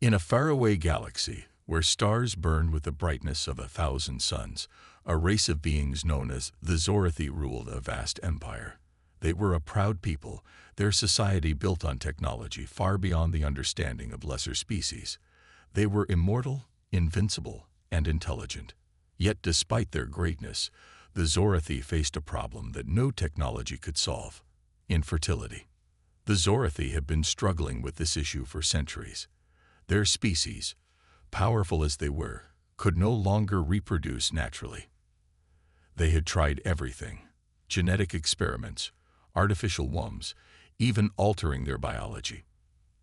In a faraway galaxy, where stars burned with the brightness of 1,000 suns, a race of beings known as the Zorathi ruled a vast empire. They were a proud people, their society built on technology far beyond the understanding of lesser species. They were immortal, invincible, and intelligent. Yet despite their greatness, the Zorathi faced a problem that no technology could solve: infertility. The Zorathi had been struggling with this issue for centuries. Their species, powerful as they were, could no longer reproduce naturally. They had tried everything: genetic experiments, artificial wombs, even altering their biology.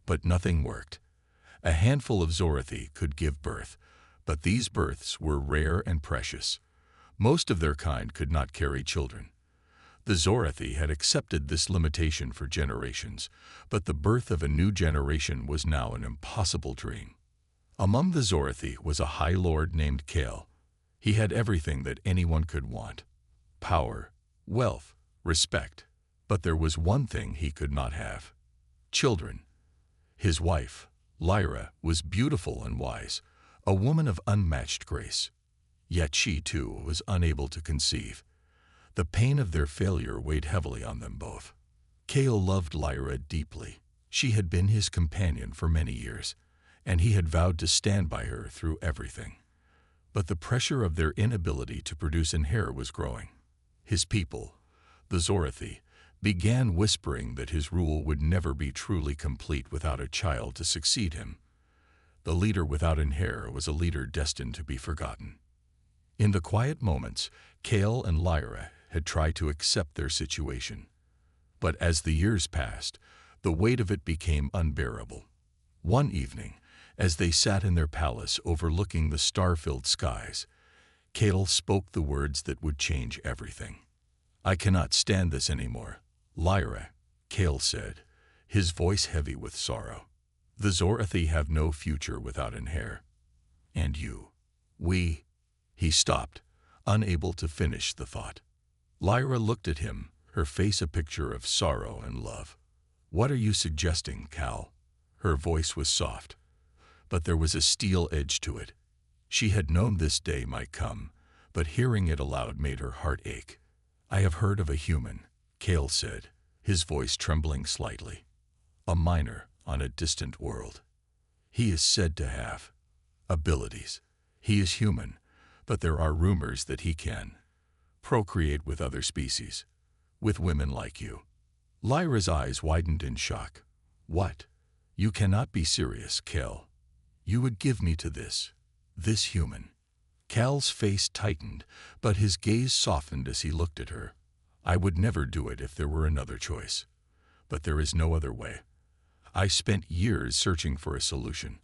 But nothing worked. A handful of Zorathi could give birth, but these births were rare and precious. Most of their kind could not carry children. The Zorathi had accepted this limitation for generations, but the birth of a new generation was now an impossible dream. Among the Zorathi was a High Lord named Kale. He had everything that anyone could want: power, wealth, respect. But there was one thing he could not have: children. His wife, Lyra, was beautiful and wise, a woman of unmatched grace. Yet she, too, was unable to conceive. The pain of their failure weighed heavily on them both. Kale loved Lyra deeply. She had been his companion for many years, and he had vowed to stand by her through everything. But the pressure of their inability to produce an heir was growing. His people, the Zorathi, began whispering that his rule would never be truly complete without a child to succeed him. The leader without an heir was a leader destined to be forgotten. In the quiet moments, Kale and Lyra had tried to accept their situation. But as the years passed, the weight of it became unbearable. One evening, as they sat in their palace overlooking the star-filled skies, Kale spoke the words that would change everything. "I cannot stand this anymore, Lyra," Kale said, his voice heavy with sorrow. "The Zorathi have no future without an heir. And you, we—" He stopped, unable to finish the thought. Lyra looked at him, her face a picture of sorrow and love. "What are you suggesting, Cal?" Her voice was soft, but there was a steel edge to it. She had known this day might come, but hearing it aloud made her heart ache. "I have heard of a human," Kale said, his voice trembling slightly. "A miner on a distant world. He is said to have abilities. He is human, but there are rumors that he can procreate with other species, with women like you." Lyra's eyes widened in shock. "What? You cannot be serious, Kale. You would give me to this human?" Cal's face tightened, but his gaze softened as he looked at her. "I would never do it if there were another choice. But there is no other way. I spent years searching for a solution.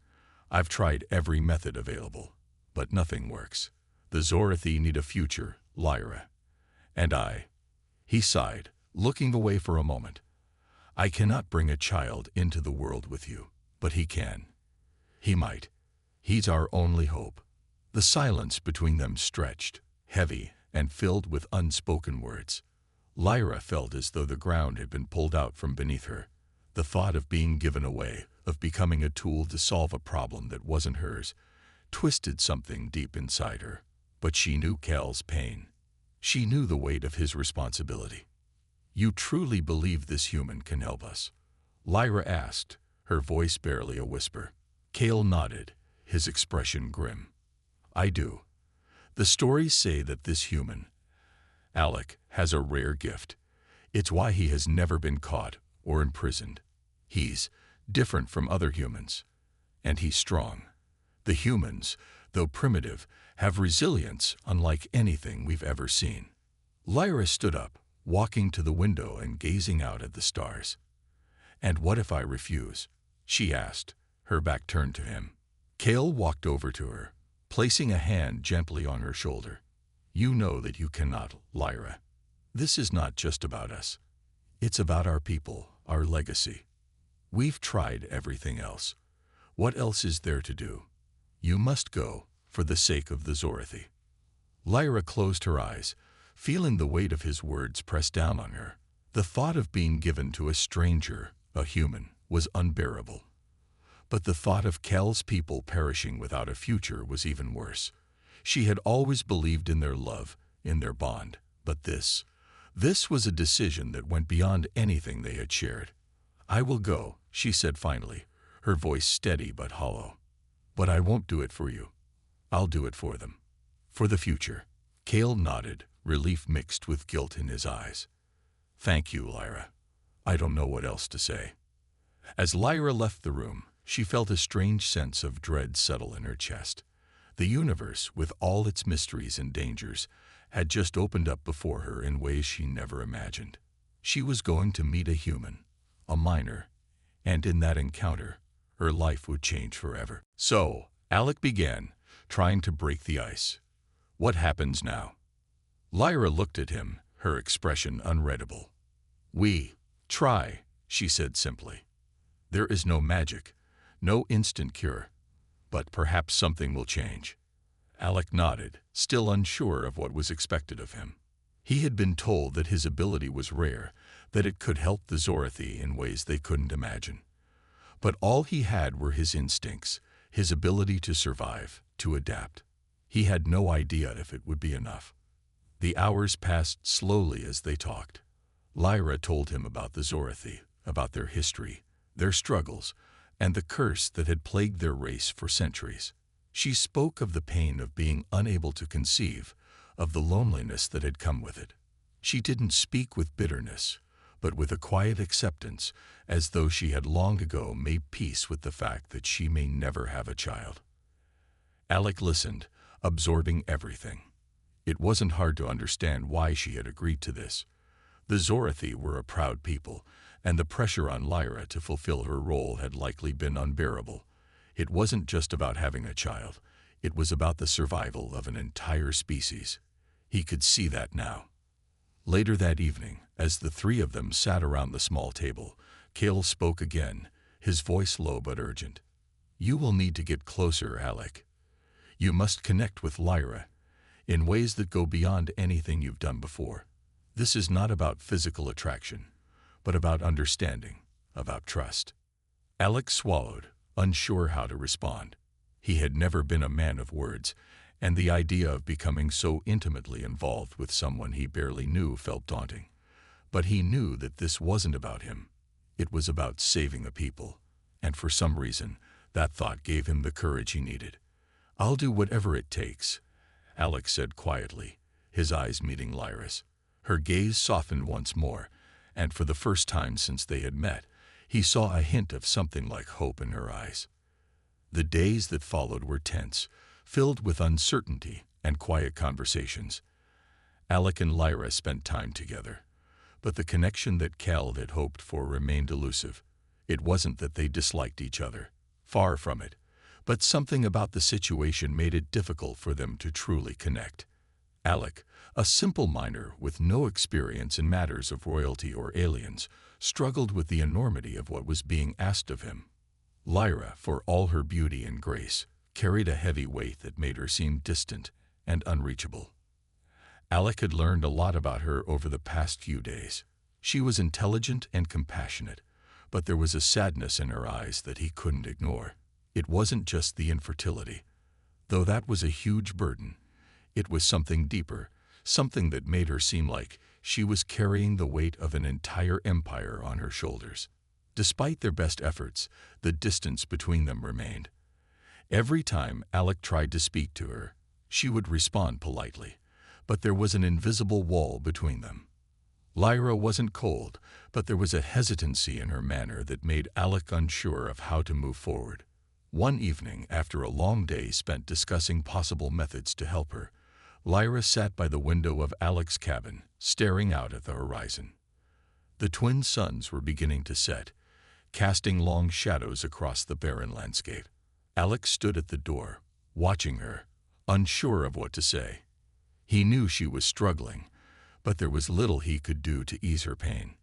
I've tried every method available, but nothing works. The Zorathi need a future, Lyra. And I—" He sighed, looking away for a moment. "I cannot bring a child into the world with you, but he can. He might. He's our only hope." The silence between them stretched, heavy and filled with unspoken words. Lyra felt as though the ground had been pulled out from beneath her. The thought of being given away, of becoming a tool to solve a problem that wasn't hers, twisted something deep inside her. But she knew Cal's pain. She knew the weight of his responsibility. "You truly believe this human can help us?" Lyra asked, her voice barely a whisper. Kale nodded, his expression grim. "I do. The stories say that this human, Alec, has a rare gift. It's why he has never been caught or imprisoned. He's different from other humans, and he's strong. The humans, though primitive, have resilience unlike anything we've ever seen." Lyra stood up, walking to the window and gazing out at the stars. "And what if I refuse?" she asked, her back turned to him. Kale walked over to her, placing a hand gently on her shoulder. "You know that you cannot, Lyra. This is not just about us. It's about our people, our legacy. We've tried everything else. What else is there to do? You must go, for the sake of the Zorathi." Lyra closed her eyes, feeling the weight of his words press down on her. The thought of being given to a stranger, a human, was unbearable. But the thought of Kel's people perishing without a future was even worse. She had always believed in their love, in their bond, but this was a decision that went beyond anything they had shared. "I will go," she said finally, her voice steady but hollow. "But I won't do it for you. I'll do it for them. For the future." Cale nodded, relief mixed with guilt in his eyes. "Thank you, Lyra. I don't know what else to say." As Lyra left the room, she felt a strange sense of dread settle in her chest. The universe, with all its mysteries and dangers, had just opened up before her in ways she never imagined. She was going to meet a human, a miner, and in that encounter, her life would change forever. So, Alec began, trying to break the ice. "What happens now?" Lyra looked at him, her expression unreadable. "We try," she said simply. "There is no magic, no instant cure, but perhaps something will change." Alec nodded, still unsure of what was expected of him. He had been told that his ability was rare, that it could help the Zorathi in ways they couldn't imagine. But all he had were his instincts, his ability to survive, to adapt. He had no idea if it would be enough. The hours passed slowly as they talked. Lyra told him about the Zorathi, about their history, their struggles, and the curse that had plagued their race for centuries. She spoke of the pain of being unable to conceive, of the loneliness that had come with it. She didn't speak with bitterness, but with a quiet acceptance, as though she had long ago made peace with the fact that she may never have a child. Alec listened, absorbing everything. It wasn't hard to understand why she had agreed to this. The Zorathi were a proud people, and the pressure on Lyra to fulfill her role had likely been unbearable. It wasn't just about having a child. It was about the survival of an entire species. He could see that now. Later that evening, as the three of them sat around the small table, Cale spoke again, his voice low but urgent. "You will need to get closer, Alec. You must connect with Lyra in ways that go beyond anything you've done before. This is not about physical attraction, but about understanding, about trust." Alec swallowed, unsure how to respond. He had never been a man of words, and the idea of becoming so intimately involved with someone he barely knew felt daunting. But he knew that this wasn't about him. It was about saving the people, and for some reason, that thought gave him the courage he needed. "I'll do whatever it takes," Alec said quietly, his eyes meeting Lyra's. Her gaze softened once more, and for the first time since they had met, he saw a hint of something like hope in her eyes. The days that followed were tense, filled with uncertainty and quiet conversations. Alec and Lyra spent time together, but the connection that Cal had hoped for remained elusive. It wasn't that they disliked each other, far from it, but something about the situation made it difficult for them to truly connect. Alec, a simple miner with no experience in matters of royalty or aliens, struggled with the enormity of what was being asked of him. Lyra, for all her beauty and grace, carried a heavy weight that made her seem distant and unreachable. Alec had learned a lot about her over the past few days. She was intelligent and compassionate, but there was a sadness in her eyes that he couldn't ignore. It wasn't just the infertility, though that was a huge burden. It was something deeper, something that made her seem like she was carrying the weight of an entire empire on her shoulders. Despite their best efforts, the distance between them remained. Every time Alec tried to speak to her, she would respond politely, but there was an invisible wall between them. Lyra wasn't cold, but there was a hesitancy in her manner that made Alec unsure of how to move forward. One evening, after a long day spent discussing possible methods to help her, Lyra sat by the window of Alec's cabin, staring out at the horizon. The twin suns were beginning to set, casting long shadows across the barren landscape. Alec stood at the door, watching her, unsure of what to say. He knew she was struggling, but there was little he could do to ease her pain.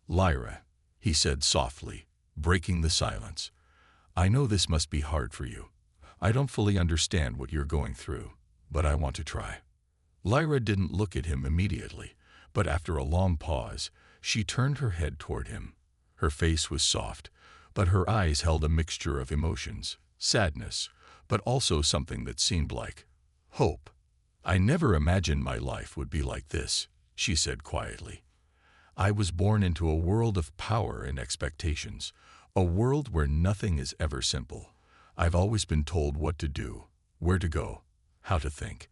"Lyra," he said softly, breaking the silence, "I know this must be hard for you. I don't fully understand what you're going through, but I want to try." Lyra didn't look at him immediately, but after a long pause, she turned her head toward him. Her face was soft, but her eyes held a mixture of emotions, sadness, but also something that seemed like hope. "I never imagined my life would be like this," she said quietly. "I was born into a world of power and expectations, a world where nothing is ever simple. I've always been told what to do, where to go, how to think.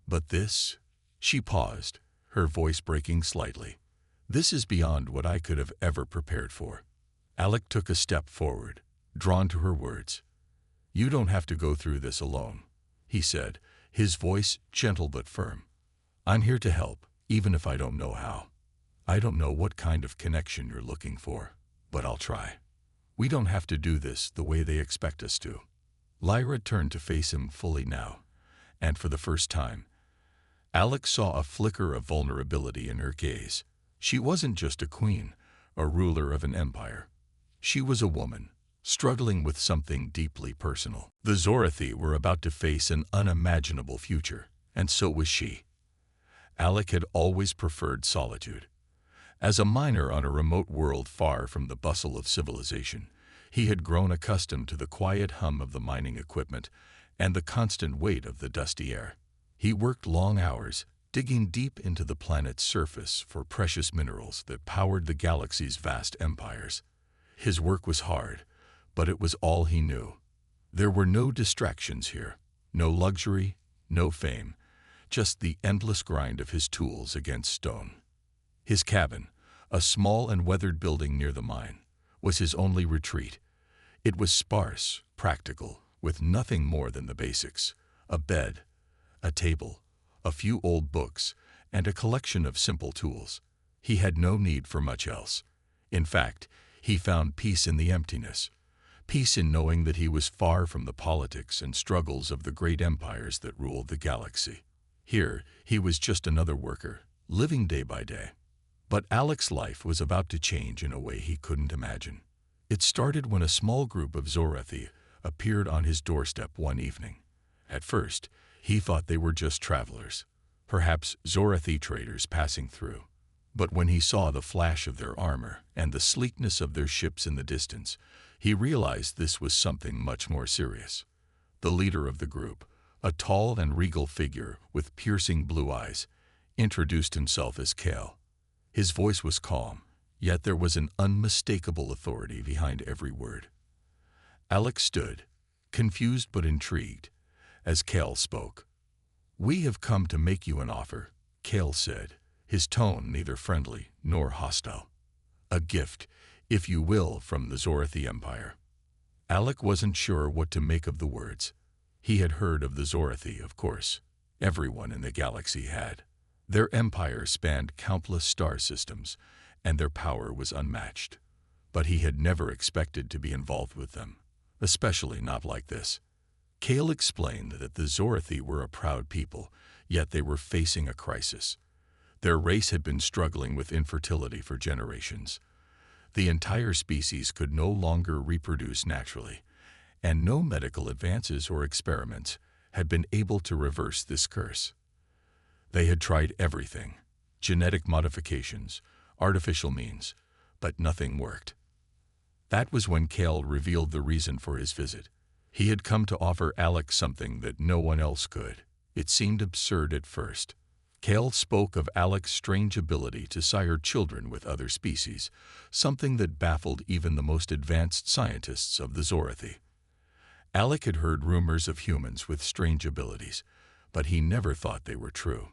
But this—" She paused, her voice breaking slightly. "This is beyond what I could have ever prepared for." Alec took a step forward, drawn to her words. "You don't have to go through this alone," he said, his voice gentle but firm. "I'm here to help, even if I don't know how. I don't know what kind of connection you're looking for, but I'll try. We don't have to do this the way they expect us to." Lyra turned to face him fully now, and for the first time, Alec saw a flicker of vulnerability in her gaze. She wasn't just a queen, a ruler of an empire. She was a woman, struggling with something deeply personal. The Zorathi were about to face an unimaginable future, and so was she. Alec had always preferred solitude. As a miner on a remote world far from the bustle of civilization, he had grown accustomed to the quiet hum of the mining equipment and the constant weight of the dusty air. He worked long hours, digging deep into the planet's surface for precious minerals that powered the galaxy's vast empires. His work was hard, but it was all he knew. There were no distractions here, no luxury, no fame, just the endless grind of his tools against stone. His cabin, a small and weathered building near the mine, was his only retreat. It was sparse, practical, with nothing more than the basics: a bed, a table, a few old books, and a collection of simple tools. He had no need for much else. In fact, he found peace in the emptiness, peace in knowing that he was far from the politics and struggles of the great empires that ruled the galaxy. Here, he was just another worker, living day by day. But Alec's life was about to change in a way he couldn't imagine. It started when a small group of Zorathi appeared on his doorstep one evening. At first, he thought they were just travelers, perhaps Zorathi traders passing through. But when he saw the flash of their armor and the sleekness of their ships in the distance, he realized this was something much more serious. The leader of the group, a tall and regal figure with piercing blue eyes, introduced himself as Kale. His voice was calm, yet there was an unmistakable authority behind every word. Alec stood, confused but intrigued, as Kale spoke. "We have come to make you an offer," Kale said, his tone neither friendly nor hostile. "A gift, if you will, from the Zorathi Empire." Alec wasn't sure what to make of the words. He had heard of the Zorathi, of course. Everyone in the galaxy had. Their empire spanned countless star systems, and their power was unmatched. But he had never expected to be involved with them, especially not like this. Kale explained that the Zorathi were a proud people, yet they were facing a crisis. Their race had been struggling with infertility for generations. The entire species could no longer reproduce naturally, and no medical advances or experiments had been able to reverse this curse. They had tried everything: genetic modifications, artificial means, but nothing worked. That was when Kale revealed the reason for his visit. He had come to offer Alec something that no one else could. It seemed absurd at first. Kale spoke of Alec's strange ability to sire children with other species, something that baffled even the most advanced scientists of the Zorathi. Alec had heard rumors of humans with strange abilities, but he never thought they were true.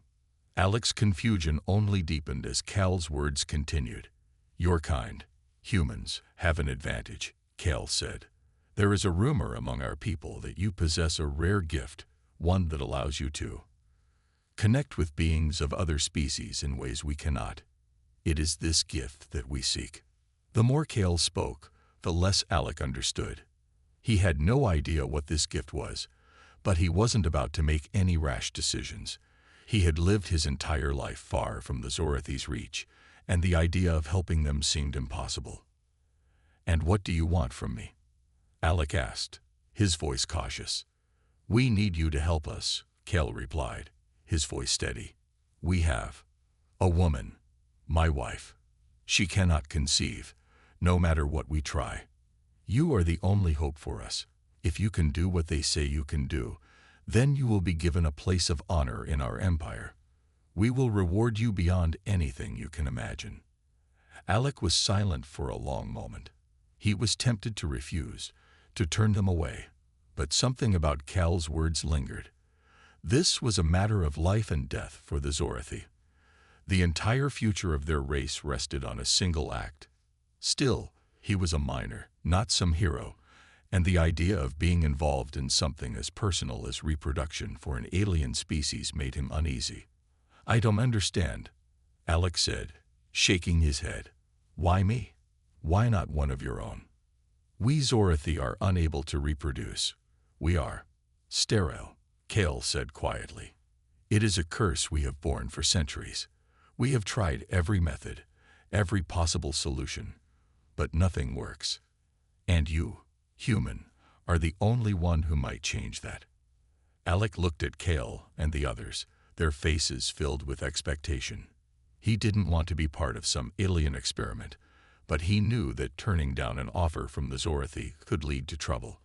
Alec's confusion only deepened as Kale's words continued. "Your kind, humans, have an advantage," Kale said. "There is a rumor among our people that you possess a rare gift, one that allows you to connect with beings of other species in ways we cannot. It is this gift that we seek." The more Kale spoke, the less Alec understood. He had no idea what this gift was, but he wasn't about to make any rash decisions. He had lived his entire life far from the Zorathi's reach, and the idea of helping them seemed impossible. "And what do you want from me?" Alec asked, his voice cautious. "We need you to help us," Kale replied, his voice steady. "We have a woman, my wife. She cannot conceive, no matter what we try. You are the only hope for us. If you can do what they say you can do, then you will be given a place of honor in our empire. We will reward you beyond anything you can imagine." Alec was silent for a long moment. He was tempted to refuse, to turn them away, but something about Cal's words lingered. This was a matter of life and death for the Zorathi. The entire future of their race rested on a single act. Still, he was a minor, not some hero, and the idea of being involved in something as personal as reproduction for an alien species made him uneasy. "I don't understand," Alec said, shaking his head. "Why me? Why not one of your own? We Zorathi are unable to reproduce. We are sterile," Cal said quietly. "It is a curse we have borne for centuries. We have tried every method, every possible solution, but nothing works. And you, human, are the only one who might change that." Alec looked at Cal and the others, their faces filled with expectation. He didn't want to be part of some alien experiment, but he knew that turning down an offer from the Zorathi could lead to trouble.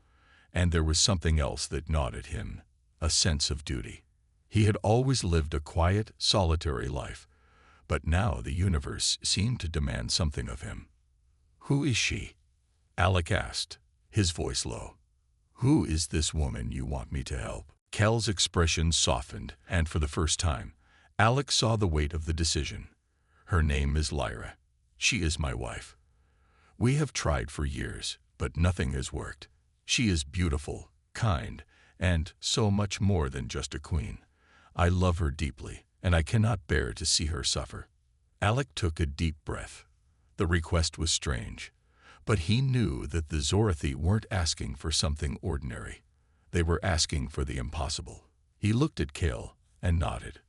And there was something else that gnawed at him, a sense of duty. He had always lived a quiet, solitary life, but now the universe seemed to demand something of him. "Who is she?" Alec asked, his voice low. "Who is this woman you want me to help?" Cal's expression softened, and for the first time, Alec saw the weight of the decision. "Her name is Lyra. She is my wife. We have tried for years, but nothing has worked. She is beautiful, kind, and so much more than just a queen. I love her deeply, and I cannot bear to see her suffer." Alec took a deep breath. The request was strange, but he knew that the Zorathi weren't asking for something ordinary. They were asking for the impossible. He looked at Cal and nodded.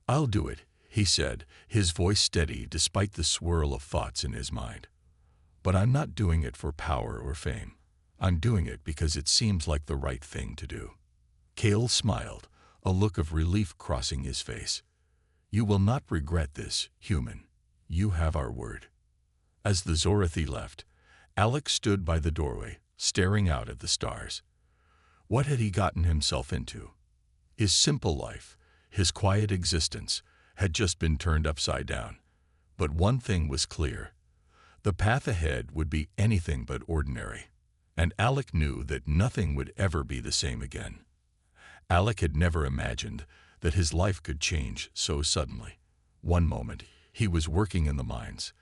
"I'll do it," he said, his voice steady despite the swirl of thoughts in his mind. "But I'm not doing it for power or fame. I'm doing it because it seems like the right thing to do." Cal smiled, a look of relief crossing his face. "You will not regret this, human. You have our word." As the Zorathi left, Alec stood by the doorway, staring out at the stars. What had he gotten himself into? His simple life, his quiet existence, had just been turned upside down. But one thing was clear. The path ahead would be anything but ordinary, and Alec knew that nothing would ever be the same again. Alec had never imagined that his life could change so suddenly. One moment, he was working in the mines.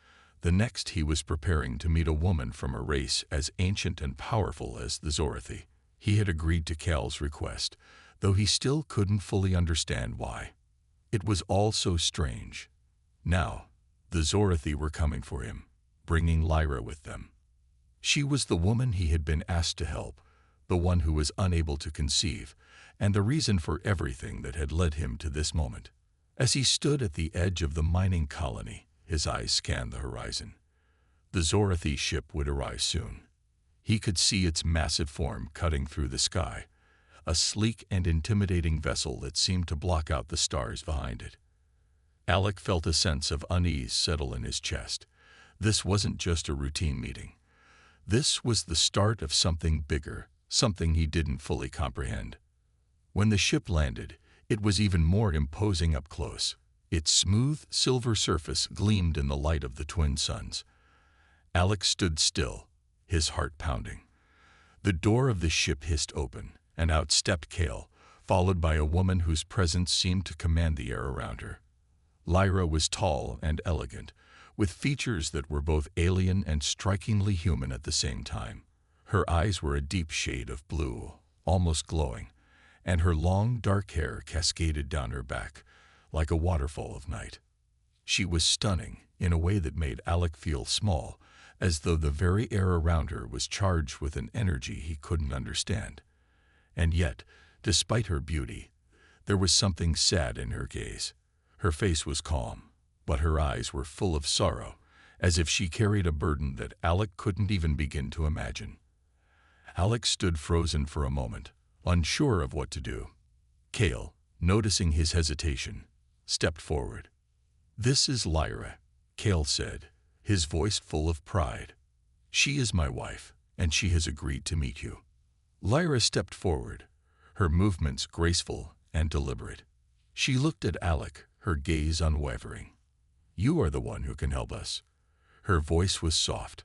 The next, he was preparing to meet a woman from a race as ancient and powerful as the Zorathi. He had agreed to Cal's request, though he still couldn't fully understand why. It was all so strange. Now, the Zorathi were coming for him, bringing Lyra with them. She was the woman he had been asked to help, the one who was unable to conceive, and the reason for everything that had led him to this moment. As he stood at the edge of the mining colony, his eyes scanned the horizon. The Zorathi ship would arrive soon. He could see its massive form cutting through the sky, a sleek and intimidating vessel that seemed to block out the stars behind it. Alec felt a sense of unease settle in his chest. This wasn't just a routine meeting. This was the start of something bigger, something he didn't fully comprehend. When the ship landed, it was even more imposing up close. Its smooth, silver surface gleamed in the light of the twin suns. Alec stood still, his heart pounding. The door of the ship hissed open, and out stepped Cal, followed by a woman whose presence seemed to command the air around her. Lyra was tall and elegant, with features that were both alien and strikingly human at the same time. Her eyes were a deep shade of blue, almost glowing, and her long, dark hair cascaded down her back, like a waterfall of night. She was stunning in a way that made Alec feel small, as though the very air around her was charged with an energy he couldn't understand. And yet, despite her beauty, there was something sad in her gaze. Her face was calm, but her eyes were full of sorrow, as if she carried a burden that Alec couldn't even begin to imagine. Alec stood frozen for a moment, unsure of what to do. Cal, noticing his hesitation, stepped forward. "This is Lyra," Cal said, his voice full of pride. "She is my wife, and she has agreed to meet you." Lyra stepped forward, her movements graceful and deliberate. She looked at Alec, her gaze unwavering. "You are the one who can help us." Her voice was soft,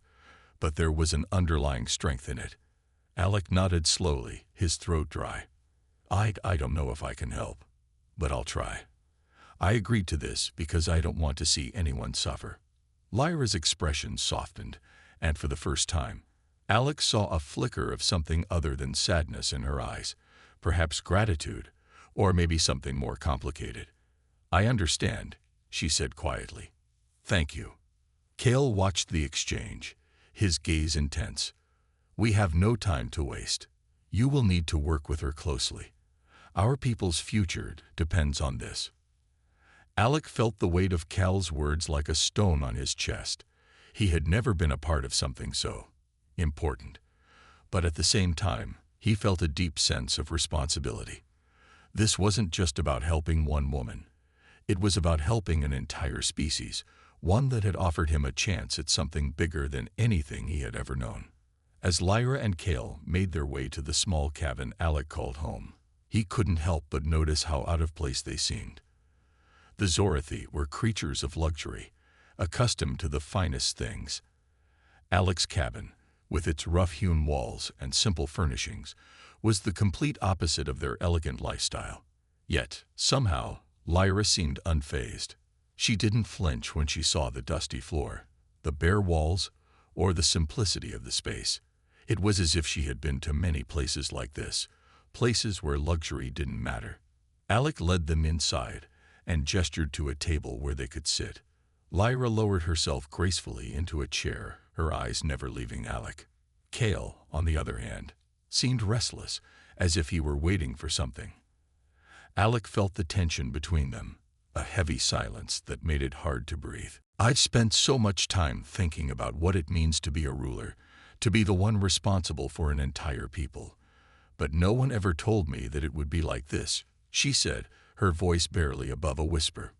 but there was an underlying strength in it. Alec nodded slowly, his throat dry. I don't know if I can help, but I'll try. I agreed to this because I don't want to see anyone suffer." Lyra's expression softened, and for the first time, Alec saw a flicker of something other than sadness in her eyes, perhaps gratitude, or maybe something more complicated. "I understand," she said quietly. "Thank you." Cale watched the exchange, his gaze intense. "We have no time to waste. You will need to work with her closely. Our people's future depends on this." Alec felt the weight of Cal's words like a stone on his chest. He had never been a part of something so important. But at the same time, he felt a deep sense of responsibility. This wasn't just about helping one woman. It was about helping an entire species, one that had offered him a chance at something bigger than anything he had ever known. As Lyra and Cale made their way to the small cabin Alec called home, he couldn't help but notice how out of place they seemed. The Zorathi were creatures of luxury, accustomed to the finest things. Alec's cabin, with its rough-hewn walls and simple furnishings, was the complete opposite of their elegant lifestyle. Yet, somehow, Lyra seemed unfazed. She didn't flinch when she saw the dusty floor, the bare walls, or the simplicity of the space. It was as if she had been to many places like this, places where luxury didn't matter. Alec led them inside and gestured to a table where they could sit. Lyra lowered herself gracefully into a chair, her eyes never leaving Alec. Cale, on the other hand, seemed restless, as if he were waiting for something. Alec felt the tension between them, a heavy silence that made it hard to breathe. "I've spent so much time thinking about what it means to be a ruler, to be the one responsible for an entire people. But no one ever told me that it would be like this," she said, her voice barely above a whisper.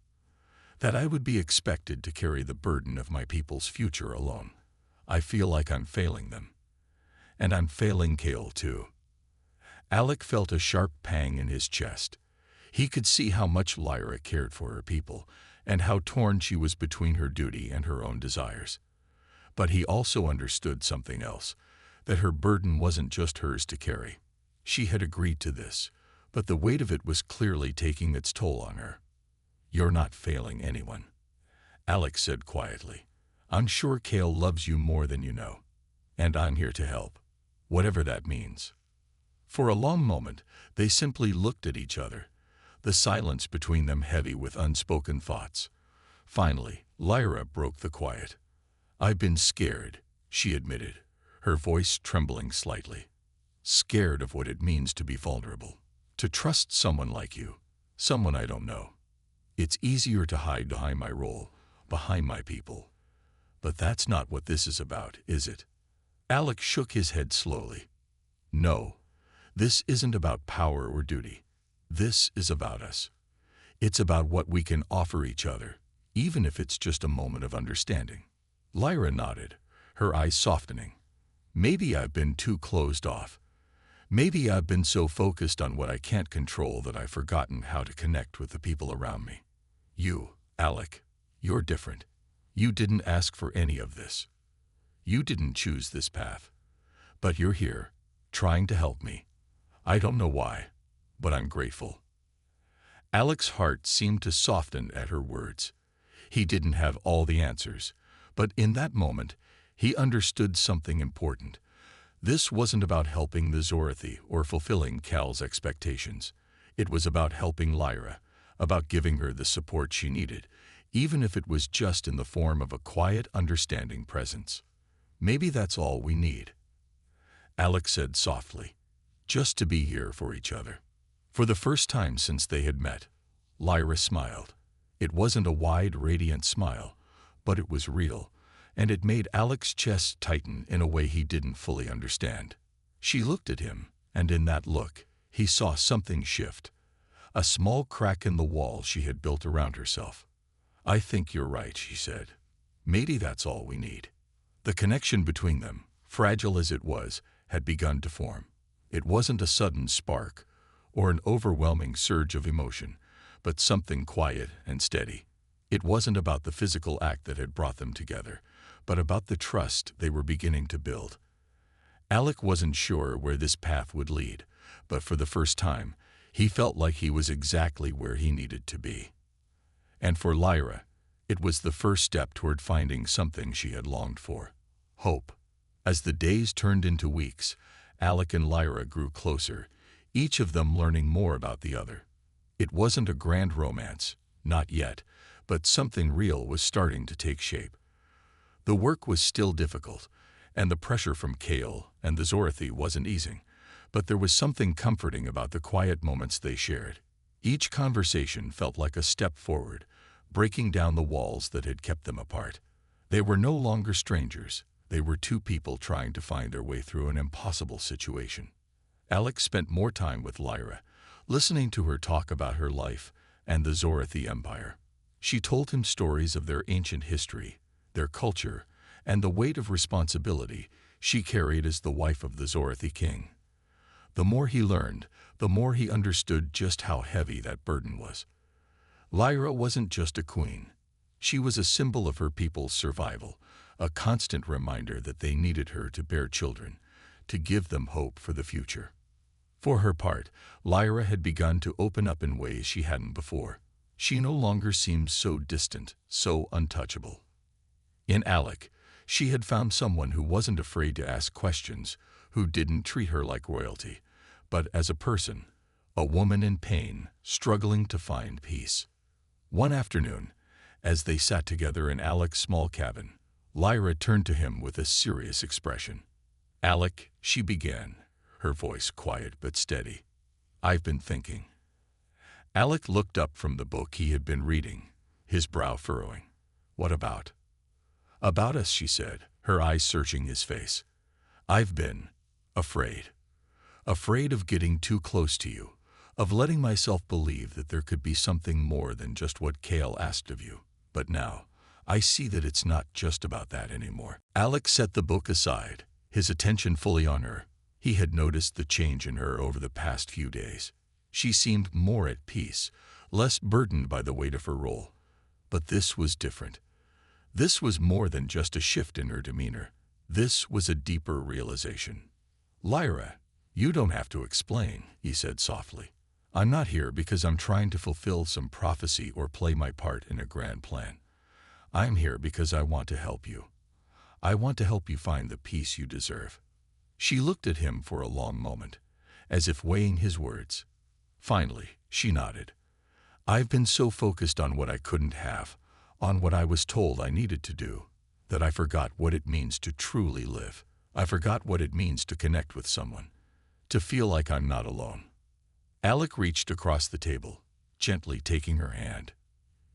"That I would be expected to carry the burden of my people's future alone. I feel like I'm failing them. And I'm failing Cale too." Alec felt a sharp pang in his chest. He could see how much Lyra cared for her people, and how torn she was between her duty and her own desires. But he also understood something else, that her burden wasn't just hers to carry. She had agreed to this, but the weight of it was clearly taking its toll on her. "You're not failing anyone," Alec said quietly. "I'm sure Cale loves you more than you know, and I'm here to help, whatever that means." For a long moment, they simply looked at each other, the silence between them heavy with unspoken thoughts. Finally, Lyra broke the quiet. "I've been scared," she admitted, her voice trembling slightly. "Scared of what it means to be vulnerable, to trust someone like you, someone I don't know. It's easier to hide behind my role, behind my people. But that's not what this is about, is it?" Alec shook his head slowly. "No, this isn't about power or duty. This is about us. It's about what we can offer each other, even if it's just a moment of understanding." Lyra nodded, her eyes softening. "Maybe I've been too closed off. Maybe I've been so focused on what I can't control that I've forgotten how to connect with the people around me. You, Alec, you're different. You didn't ask for any of this. You didn't choose this path. But you're here, trying to help me. I don't know why, but I'm grateful." Alec's heart seemed to soften at her words. He didn't have all the answers, but in that moment, he understood something important. This wasn't about helping the Zorathi or fulfilling Cal's expectations. It was about helping Lyra, about giving her the support she needed, even if it was just in the form of a quiet, understanding presence. "Maybe that's all we need," Alec said softly, "just to be here for each other." For the first time since they had met, Lyra smiled. It wasn't a wide, radiant smile, but it was real, and it made Alec's chest tighten in a way he didn't fully understand. She looked at him, and in that look, he saw something shift, a small crack in the wall she had built around herself. "I think you're right," she said. "Maybe that's all we need." The connection between them, fragile as it was, had begun to form. It wasn't a sudden spark or an overwhelming surge of emotion, but something quiet and steady. It wasn't about the physical act that had brought them together, but about the trust they were beginning to build. Alec wasn't sure where this path would lead, but for the first time, he felt like he was exactly where he needed to be. And for Lyra, it was the first step toward finding something she had longed for: hope. As the days turned into weeks, Alec and Lyra grew closer, each of them learning more about the other. It wasn't a grand romance, not yet, but something real was starting to take shape. The work was still difficult, and the pressure from Kale and the Zorothy wasn't easing, but there was something comforting about the quiet moments they shared. Each conversation felt like a step forward, breaking down the walls that had kept them apart. They were no longer strangers. They were two people trying to find their way through an impossible situation. Alec spent more time with Lyra, listening to her talk about her life and the Zorothy Empire. She told him stories of their ancient history, their culture, and the weight of responsibility she carried as the wife of the Zorothy king. The more he learned, the more he understood just how heavy that burden was. Lyra wasn't just a queen. She was a symbol of her people's survival, a constant reminder that they needed her to bear children, to give them hope for the future. For her part, Lyra had begun to open up in ways she hadn't before. She no longer seemed so distant, so untouchable. In Alec, she had found someone who wasn't afraid to ask questions, who didn't treat her like royalty, but as a person, a woman in pain, struggling to find peace. One afternoon, as they sat together in Alec's small cabin, Lyra turned to him with a serious expression. "Alec," she began, her voice quiet but steady, "I've been thinking." Alec looked up from the book he had been reading, his brow furrowing. "What about?" "About us," she said, her eyes searching his face. "I've been afraid. Afraid of getting too close to you, of letting myself believe that there could be something more than just what Kale asked of you. But now, I see that it's not just about that anymore." Alec set the book aside, his attention fully on her. He had noticed the change in her over the past few days. She seemed more at peace, less burdened by the weight of her role. But this was different. This was more than just a shift in her demeanor. This was a deeper realization. "Lyra, you don't have to explain," he said softly. "I'm not here because I'm trying to fulfill some prophecy or play my part in a grand plan. I'm here because I want to help you. I want to help you find the peace you deserve." She looked at him for a long moment, as if weighing his words. Finally, she nodded. "I've been so focused on what I couldn't have, on what I was told I needed to do, that I forgot what it means to truly live. I forgot what it means to connect with someone, to feel like I'm not alone." Alec reached across the table, gently taking her hand.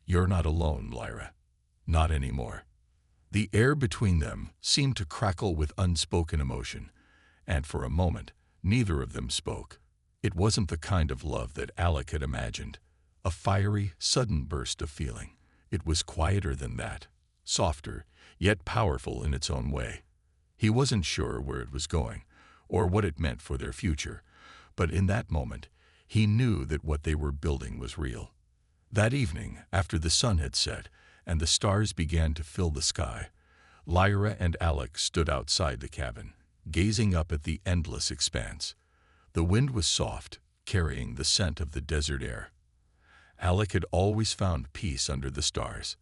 "You're not alone, Lyra. Not anymore." The air between them seemed to crackle with unspoken emotion, and for a moment, neither of them spoke. It wasn't the kind of love that Alec had imagined, a fiery, sudden burst of feeling. It was quieter than that, softer, yet powerful in its own way. He wasn't sure where it was going, or what it meant for their future, but in that moment, he knew that what they were building was real. That evening, after the sun had set and the stars began to fill the sky, Lyra and Alec stood outside the cabin, gazing up at the endless expanse. The wind was soft, carrying the scent of the desert air. Alec had always found peace under the stars.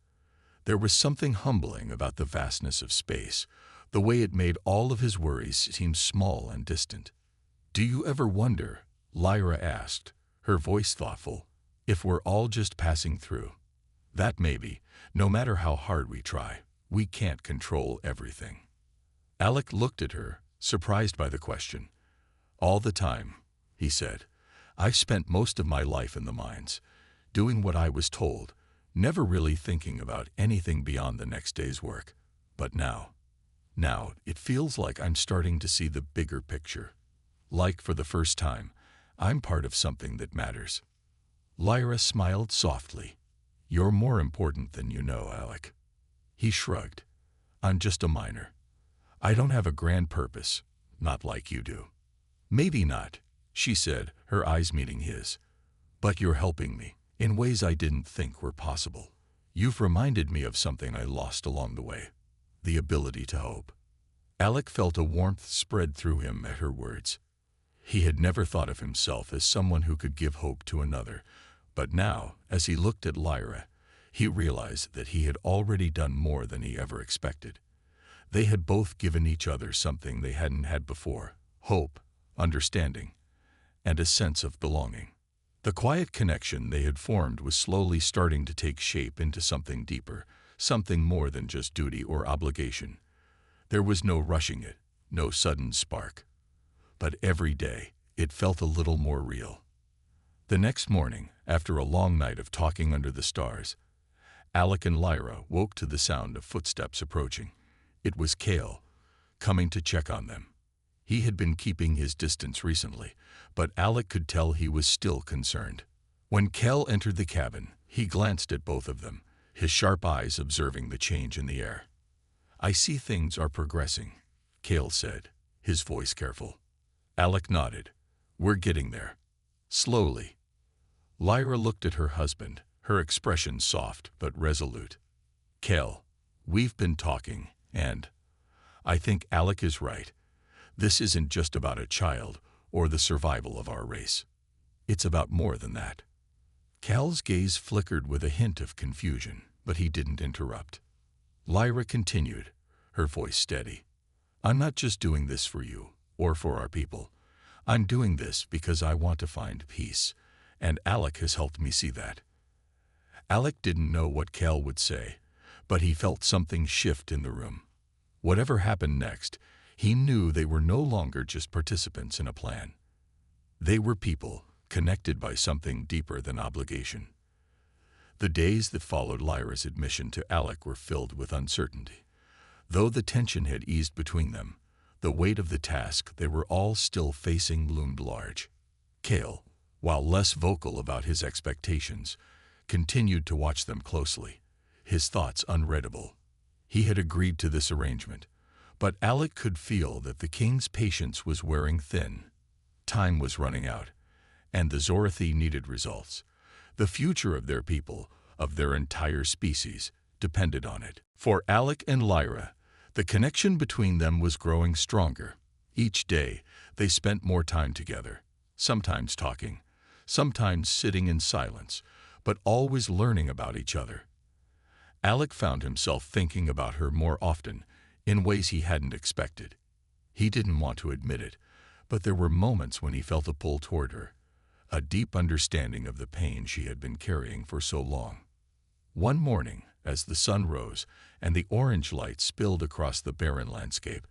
There was something humbling about the vastness of space, the way it made all of his worries seem small and distant. "Do you ever wonder," Lyra asked, her voice thoughtful, "if we're all just passing through? That maybe, no matter how hard we try, we can't control everything." Alec looked at her, surprised by the question. "All the time," he said. "I've spent most of my life in the mines, doing what I was told, never really thinking about anything beyond the next day's work. But now it feels like I'm starting to see the bigger picture. Like for the first time, I'm part of something that matters." Lyra smiled softly. "You're more important than you know, Alec." He shrugged. "I'm just a miner. I don't have a grand purpose, not like you do. Maybe not, she said, her eyes meeting his. But you're helping me in ways I didn't think were possible. You've reminded me of something I lost along the way, the ability to hope. Alec felt a warmth spread through him at her words. He had never thought of himself as someone who could give hope to another, but now, as he looked at Lyra, he realized that he had already done more than he ever expected. They had both given each other something they hadn't had before: hope, understanding, and a sense of belonging. The quiet connection they had formed was slowly starting to take shape into something deeper, something more than just duty or obligation. There was no rushing it, no sudden spark. But every day, it felt a little more real. The next morning, after a long night of talking under the stars, Alec and Lyra woke to the sound of footsteps approaching. It was Cale, coming to check on them. He had been keeping his distance recently, but Alec could tell he was still concerned. When Cale entered the cabin, he glanced at both of them, his sharp eyes observing the change in the air. I see things are progressing, Cale said, his voice careful. Alec nodded. We're getting there. Slowly. Lyra looked at her husband, her expression soft but resolute. Cale, we've been talking, and I think Alec is right. This isn't just about a child or the survival of our race. It's about more than that. Cale's gaze flickered with a hint of confusion, but he didn't interrupt. Lyra continued, her voice steady. I'm not just doing this for you or for our people. I'm doing this because I want to find peace, and Alec has helped me see that. Alec didn't know what Cale would say, but he felt something shift in the room. Whatever happened next, he knew they were no longer just participants in a plan. They were people, connected by something deeper than obligation. The days that followed Lyra's admission to Alec were filled with uncertainty. Though the tension had eased between them, the weight of the task they were all still facing loomed large. Cale, while less vocal about his expectations, continued to watch them closely, his thoughts unreadable. He had agreed to this arrangement, but Alec could feel that the king's patience was wearing thin. Time was running out, and the Zorathi needed results. The future of their people, of their entire species, depended on it. For Alec and Lyra, the connection between them was growing stronger. Each day, they spent more time together, sometimes talking, sometimes sitting in silence, but always learning about each other. Alec found himself thinking about her more often, in ways he hadn't expected. He didn't want to admit it, but there were moments when he felt a pull toward her, a deep understanding of the pain she had been carrying for so long. One morning, as the sun rose and the orange light spilled across the barren landscape,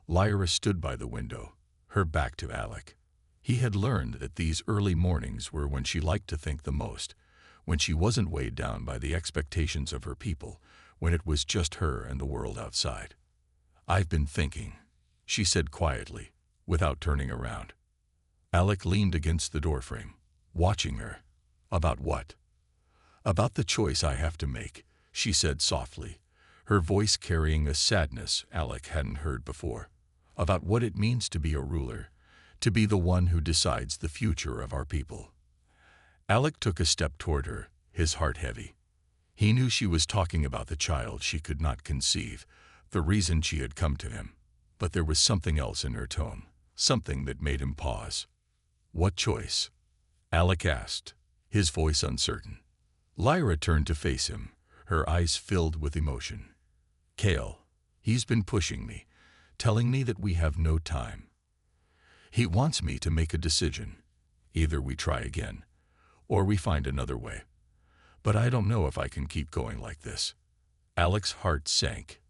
Lyra stood by the window, her back to Alec. He had learned that these early mornings were when she liked to think the most, when she wasn't weighed down by the expectations of her people, when it was just her and the world outside. I've been thinking, she said quietly, without turning around. Alec leaned against the doorframe, watching her. About what? About the choice I have to make, she said softly, her voice carrying a sadness Alec hadn't heard before. About what it means to be a ruler, to be the one who decides the future of our people. Alec took a step toward her, his heart heavy. He knew she was talking about the child she could not conceive, the reason she had come to him. But there was something else in her tone, something that made him pause. What choice? Alec asked, his voice uncertain. Lyra turned to face him, her eyes filled with emotion. Cale, he's been pushing me, telling me that we have no time. He wants me to make a decision. Either we try again, or we find another way. But I don't know if I can keep going like this. Alec's heart sank.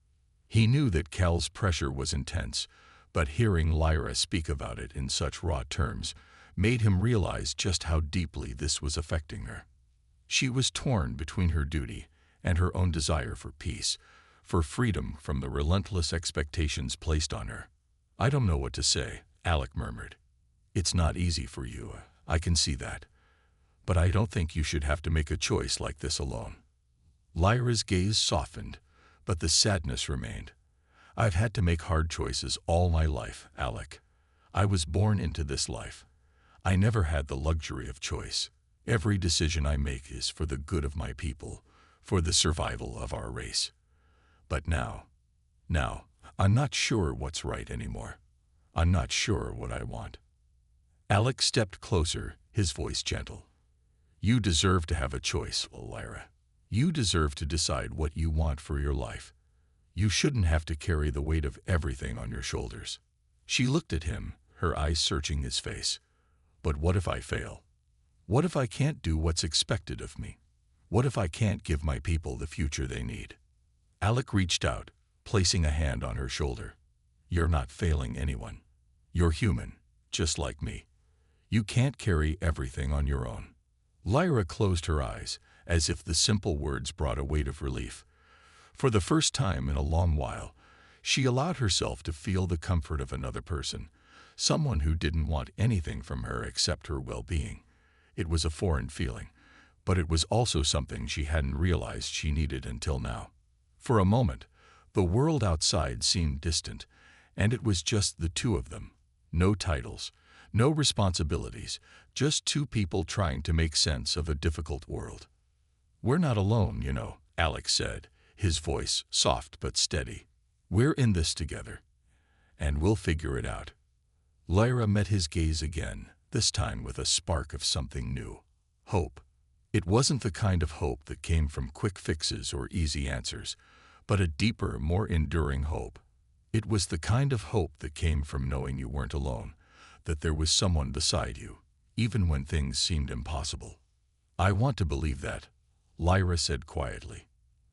He knew that Cale's pressure was intense, but hearing Lyra speak about it in such raw terms made him realize just how deeply this was affecting her. She was torn between her duty and her own desire for peace, for freedom from the relentless expectations placed on her. I don't know what to say, Alec murmured. It's not easy for you, I can see that. But I don't think you should have to make a choice like this alone. Lyra's gaze softened, but the sadness remained. I've had to make hard choices all my life, Alec. I was born into this life. I never had the luxury of choice. Every decision I make is for the good of my people, for the survival of our race. But now, I'm not sure what's right anymore. I'm not sure what I want. Alec stepped closer, his voice gentle. You deserve to have a choice, Lyra. You deserve to decide what you want for your life. You shouldn't have to carry the weight of everything on your shoulders. She looked at him, her eyes searching his face. But what if I fail? What if I can't do what's expected of me? What if I can't give my people the future they need? Alec reached out, placing a hand on her shoulder. You're not failing anyone. You're human, just like me. You can't carry everything on your own. Lyra closed her eyes, as if the simple words brought a weight of relief. For the first time in a long while, she allowed herself to feel the comfort of another person, someone who didn't want anything from her except her well-being. It was a foreign feeling, but it was also something she hadn't realized she needed until now. For a moment, the world outside seemed distant, and it was just the two of them. No titles, no responsibilities, just two people trying to make sense of a difficult world. We're not alone, you know, Alex said, his voice soft but steady. We're in this together, and we'll figure it out. Lyra met his gaze again, this time with a spark of something new. Hope. It wasn't the kind of hope that came from quick fixes or easy answers, but a deeper, more enduring hope. It was the kind of hope that came from knowing you weren't alone, that there was someone beside you, even when things seemed impossible. I want to believe that, Lyra said quietly.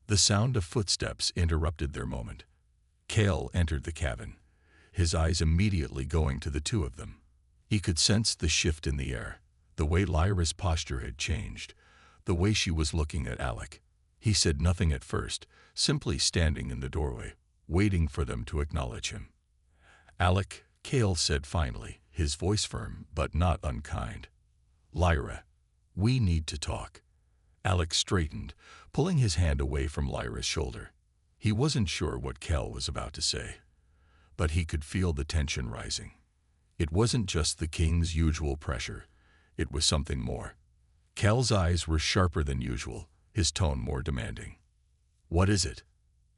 The sound of footsteps interrupted their moment. Cale entered the cabin, his eyes immediately going to the two of them. He could sense the shift in the air, the way Lyra's posture had changed, the way she was looking at Alec. He said nothing at first, simply standing in the doorway, waiting for them to acknowledge him. Alec, Cale said finally, his voice firm but not unkind. Lyra, we need to talk. Alec straightened, pulling his hand away from Lyra's shoulder. He wasn't sure what Cale was about to say, but he could feel the tension rising. It wasn't just the king's usual pressure, it was something more. Cale's eyes were sharper than usual, his tone more demanding. What is it?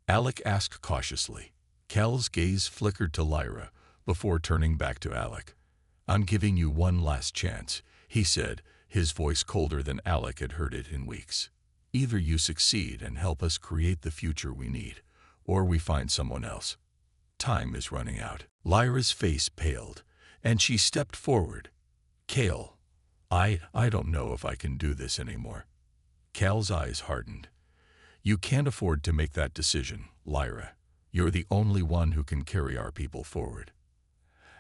Alec asked cautiously. Cale's gaze flickered to Lyra before turning back to Alec. I'm giving you one last chance, he said, his voice colder than Alec had heard it in weeks. Either you succeed and help us create the future we need, or we find someone else. Time is running out. Lyra's face paled, and she stepped forward. Cale, I don't know if I can do this anymore. Cale's eyes hardened. You can't afford to make that decision, Lyra. You're the only one who can carry our people forward.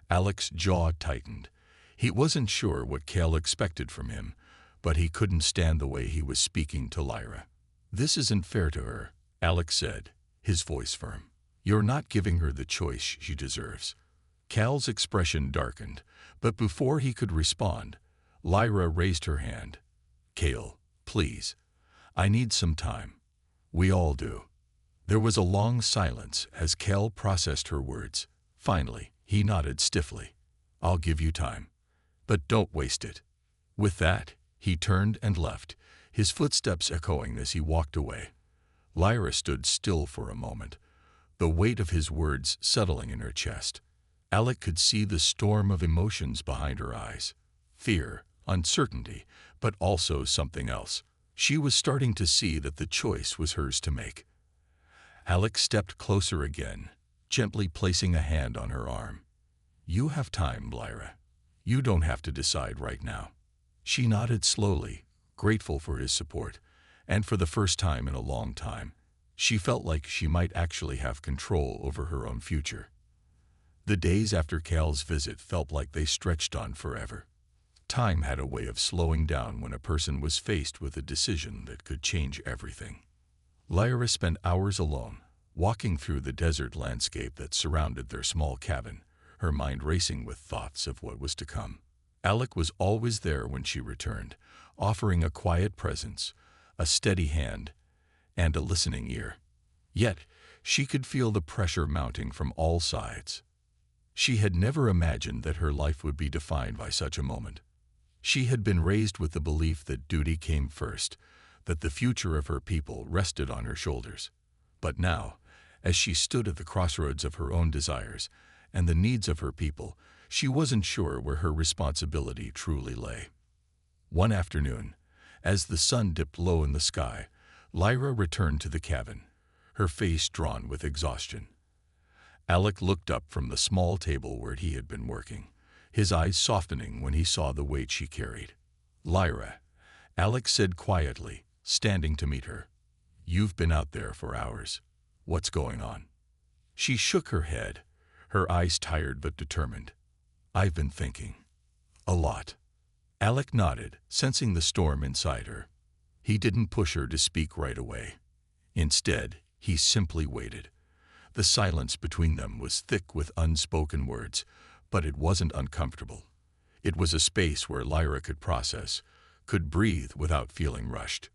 Alec's jaw tightened. He wasn't sure what Cale expected from him, but he couldn't stand the way he was speaking to Lyra. This isn't fair to her, Alec said, his voice firm. You're not giving her the choice she deserves. Cale's expression darkened, but before he could respond, Lyra raised her hand. Cale, please. I need some time. We all do. There was a long silence as Cale processed her words. Finally, he nodded stiffly. I'll give you time. But don't waste it. With that, he turned and left, his footsteps echoing as he walked away. Lyra stood still for a moment, the weight of his words settling in her chest. Alec could see the storm of emotions behind her eyes. Fear, uncertainty, but also something else. She was starting to see that the choice was hers to make. Alec stepped closer again, gently placing a hand on her arm. You have time, Lyra. You don't have to decide right now. She nodded slowly, grateful for his support, and for the first time in a long time, she felt like she might actually have control over her own future. The days after Cale's visit felt like they stretched on forever. Time had a way of slowing down when a person was faced with a decision that could change everything. Lyra spent hours alone, walking through the desert landscape that surrounded their small cabin, her mind racing with thoughts of what was to come. Alec was always there when she returned, offering a quiet presence, a steady hand, and a listening ear. Yet, She could feel the pressure mounting from all sides. She had never imagined that her life would be defined by such a moment. She had been raised with the belief that duty came first, that the future of her people rested on her shoulders. But now, as she stood at the crossroads of her own desires and the needs of her people, she wasn't sure where her responsibility truly lay. One afternoon, as the sun dipped low in the sky, Lyra returned to the cabin, her face drawn with exhaustion. Alec looked up from the small table where he had been working, his eyes softening when he saw the weight she carried. "Lyra," Alec said quietly, standing to meet her. "You've been out there for hours. What's going on?" She shook her head, her eyes tired but determined. "I've been thinking. A lot." Alec nodded, sensing the storm inside her. He didn't push her to speak right away. Instead, he simply waited. The silence between them was thick with unspoken words, but it wasn't uncomfortable. It was a space where Lyra could process, could breathe without feeling rushed.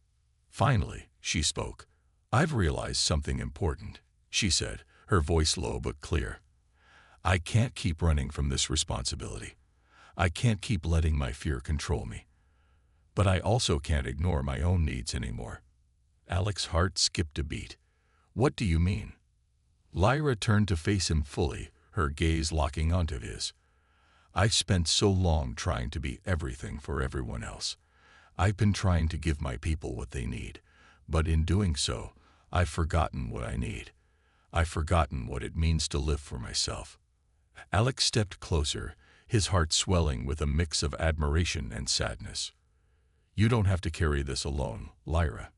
Finally, she spoke. "I've realized something important," she said, her voice low but clear. "I can't keep running from this responsibility. I can't keep letting my fear control me. But I also can't ignore my own needs anymore." Alec's heart skipped a beat. "What do you mean?" Lyra turned to face him fully, her gaze locking onto his. "I've spent so long trying to be everything for everyone else. I've been trying to give my people what they need, but in doing so, I've forgotten what I need. I've forgotten what it means to live for myself." Alec stepped closer, his heart swelling with a mix of admiration and sadness. "You don't have to carry this alone, Lyra."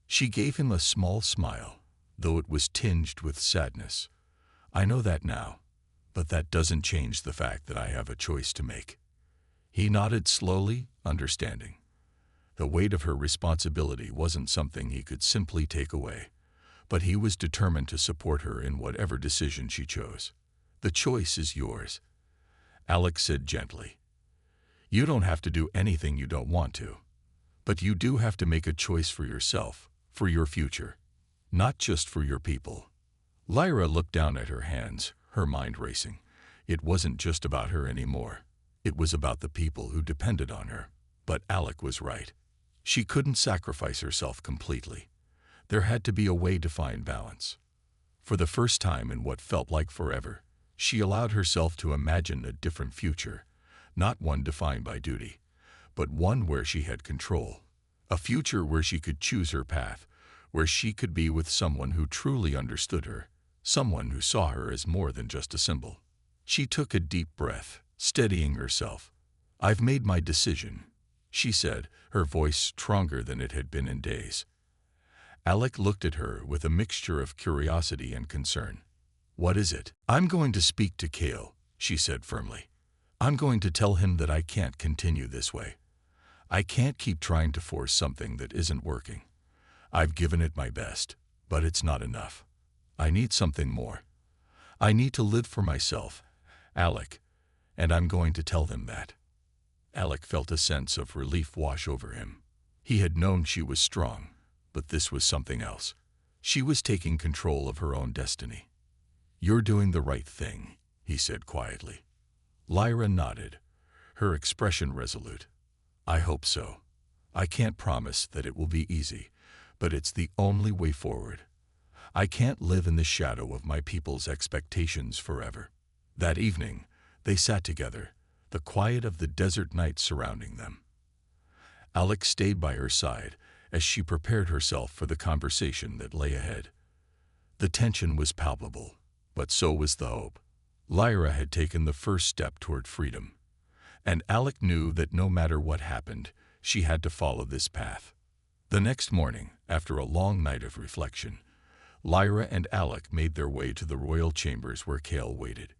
She gave him a small smile, though it was tinged with sadness. "I know that now, but that doesn't change the fact that I have a choice to make." He nodded slowly, understanding. The weight of her responsibility wasn't something he could simply take away, but he was determined to support her in whatever decision she chose. "The choice is yours," Alec said gently. "You don't have to do anything you don't want to, but you do have to make a choice for yourself, for your future, not just for your people." Lyra looked down at her hands, her mind racing. It wasn't just about her anymore. It was about the people who depended on her. But Alec was right. She couldn't sacrifice herself completely. There had to be a way to find balance. For the first time in what felt like forever, she allowed herself to imagine a different future, not one defined by duty, but one where she had control. A future where she could choose her path, where she could be with someone who truly understood her, someone who saw her as more than just a symbol. She took a deep breath, steadying herself. "I've made my decision," she said, her voice stronger than it had been in days. Alec looked at her with a mixture of curiosity and concern. "What is it?" "I'm going to speak to Cale," she said firmly. "I'm going to tell him that I can't continue this way. I can't keep trying to force something that isn't working. I've given it my best, but it's not enough. I need something more. I need to live for myself, Alec, and I'm going to tell them that." Alec felt a sense of relief wash over him. He had known she was strong, but this was something else. She was taking control of her own destiny. "You're doing the right thing," he said quietly. Lyra nodded, her expression resolute. "I hope so. I can't promise that it will be easy, but it's the only way forward. I can't live in the shadow of my people's expectations forever." That evening, they sat together, the quiet of the desert night surrounding them. Alec stayed by her side as she prepared herself for the conversation that lay ahead. The tension was palpable, but so was the hope. Lyra had taken the first step toward freedom, and Alec knew that no matter what happened, she had to follow this path. The next morning, after a long night of reflection, Lyra and Alec made their way to the royal chambers where Cale waited.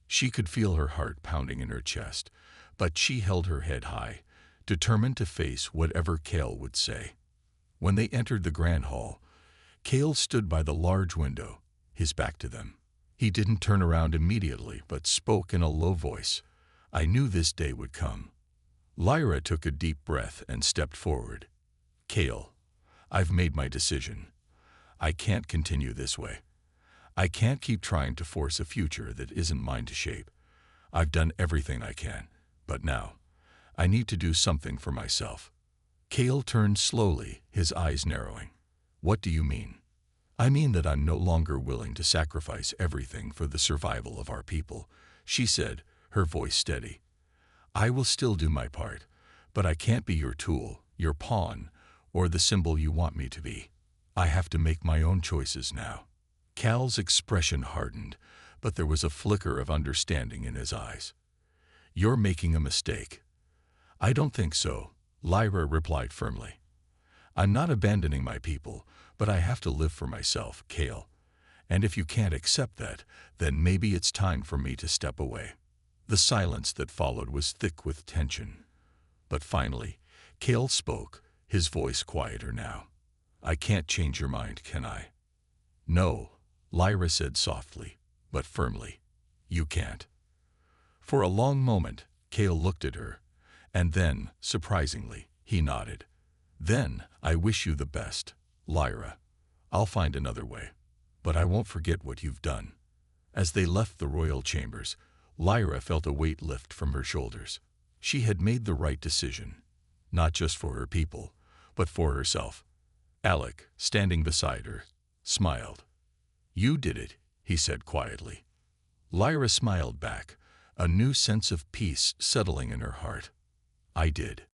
She could feel her heart pounding in her chest, but she held her head high, determined to face whatever Cale would say. When they entered the grand hall, Cale stood by the large window, his back to them. He didn't turn around immediately, but spoke in a low voice. "I knew this day would come." Lyra took a deep breath and stepped forward. "Cale, I've made my decision. I can't continue this way. I can't keep trying to force a future that isn't mine to shape. I've done everything I can, but now, I need to do something for myself. Cale turned slowly, his eyes narrowing. What do you mean? I mean that I'm no longer willing to sacrifice everything for the survival of our people, she said, her voice steady. I will still do my part, but I can't be your tool, your pawn, or the symbol you want me to be. I have to make my own choices now. Cal's expression hardened, but there was a flicker of understanding in his eyes. You're making a mistake. I don't think so, Lyra replied firmly. I'm not abandoning my people, but I have to live for myself, Cale. And if you can't accept that, then maybe it's time for me to step away. The silence that followed was thick with tension. But finally, Cale spoke, his voice quieter now. I can't change your mind, can I? No, Lyra said softly, but firmly. You can't. For a long moment, Cale looked at her, and then, surprisingly, he nodded. Then, I wish you the best, Lyra. I'll find another way. But I won't forget what you've done. As they left the royal chambers, Lyra felt a weight lift from her shoulders. She had made the right decision, not just for her people, but for herself. Alec, standing beside her, smiled. You did it, he said quietly. Lyra smiled back, a new sense of peace settling in her heart. I did.